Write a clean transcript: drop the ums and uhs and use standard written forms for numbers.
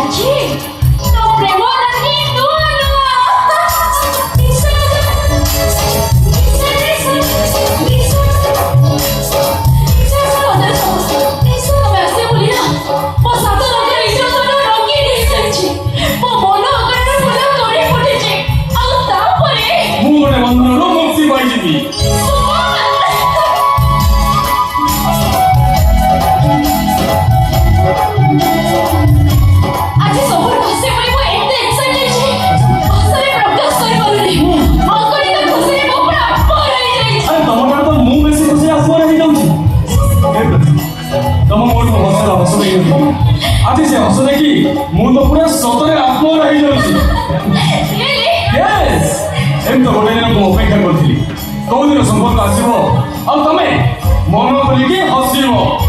ଆଜି ତୋ ପ୍ରେମ ରାତି ନୂଆ ନୂଆ आज से हस देखी मु तो पूरा सतरे आत्महर हो जाऊँगी एम तो गोटे दिन अपेक्षा करी कौ दिन संपर्क आसब आ तमें मन खोलिकी हसब